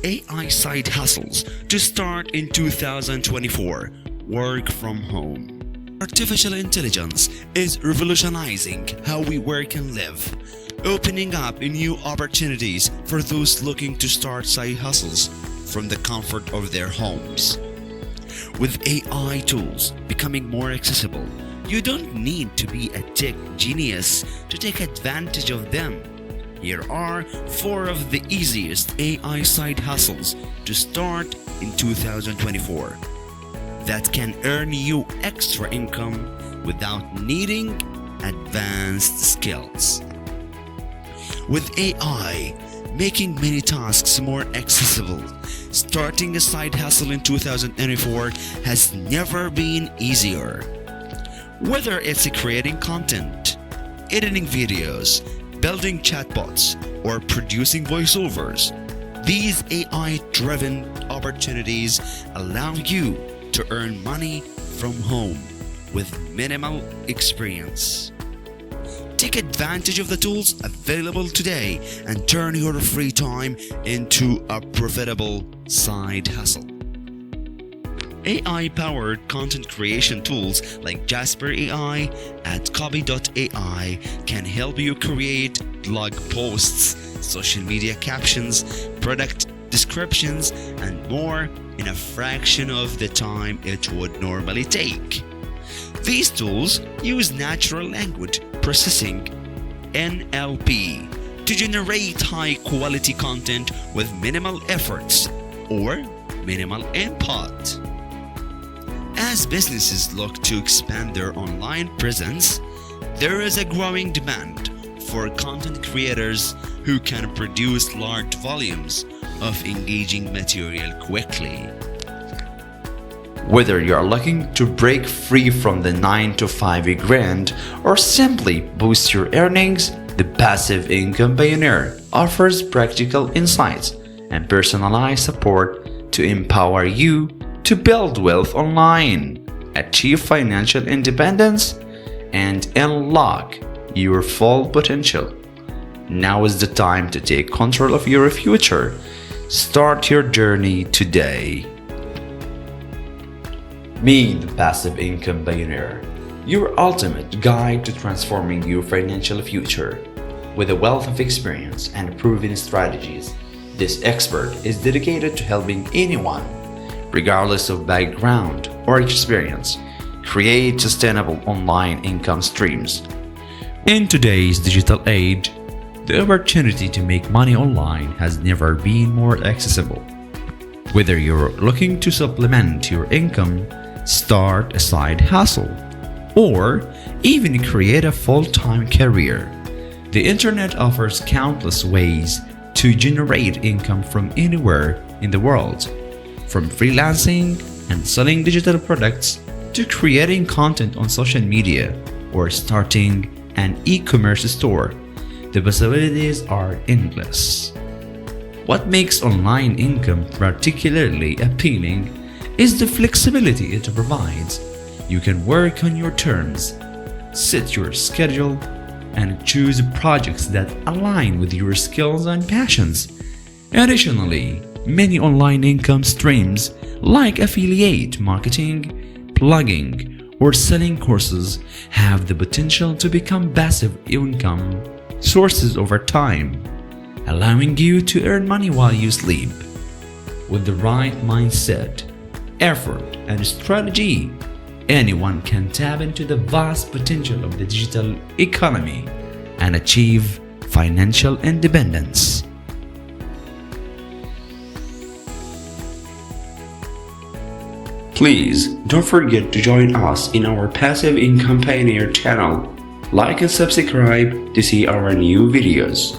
AI side hustles to start in 2024. Work from home. Artificial intelligence is revolutionizing how we work and live, opening up new opportunities for those looking to start side hustles from the comfort of their homes. With AI tools becoming more accessible, you don't need to be a tech genius to take advantage of them. Here are 4 of the easiest AI side hustles to start in 2024 that can earn you extra income without needing advanced skills. With AI making many tasks more accessible, starting a side hustle in 2024 has never been easier. Whether it's creating content, editing videos, building chatbots, or producing voiceovers, these AI-driven opportunities allow you to earn money from home with minimal experience. Take advantage of the tools available today and turn your free time into a profitable side hustle. AI-powered content creation tools like Jasper AI at Copy.ai can help you create blog posts, social media captions, product descriptions, and more in a fraction of the time it would normally take. These tools use natural language processing (NLP) to generate high-quality content with minimal efforts or minimal input. As businesses look to expand their online presence, there is a growing demand for content creators who can produce large volumes of engaging material quickly. Whether you're looking to break free from the 9 to 5 grind or simply boost your earnings, the Passive Income Pioneer offers practical insights and personalized support to empower you to build wealth online, achieve financial independence, and unlock your full potential. Now is the time to take control of your future. Start your journey today. Meet the Passive Income Pioneer, your ultimate guide to transforming your financial future. With a wealth of experience and proven strategies, this expert is dedicated to helping anyone, regardless of background or experience, create sustainable online income streams. In today's digital age, the opportunity to make money online has never been more accessible. Whether you're looking to supplement your income, start a side hustle, or even create a full-time career, the internet offers countless ways to generate income from anywhere in the world. From freelancing and selling digital products to creating content on social media or starting an e-commerce store, the possibilities are endless. What makes online income particularly appealing is the flexibility it provides. You can work on your terms, set your schedule, and choose projects that align with your skills and passions. Additionally, many online income streams like affiliate marketing, blogging, or selling courses have the potential to become passive income sources over time, allowing you to earn money while you sleep. With the right mindset, effort, and strategy, anyone can tap into the vast potential of the digital economy and achieve financial independence. Please don't forget to join us in our Passive Income Pioneer channel. Like and subscribe to see our new videos.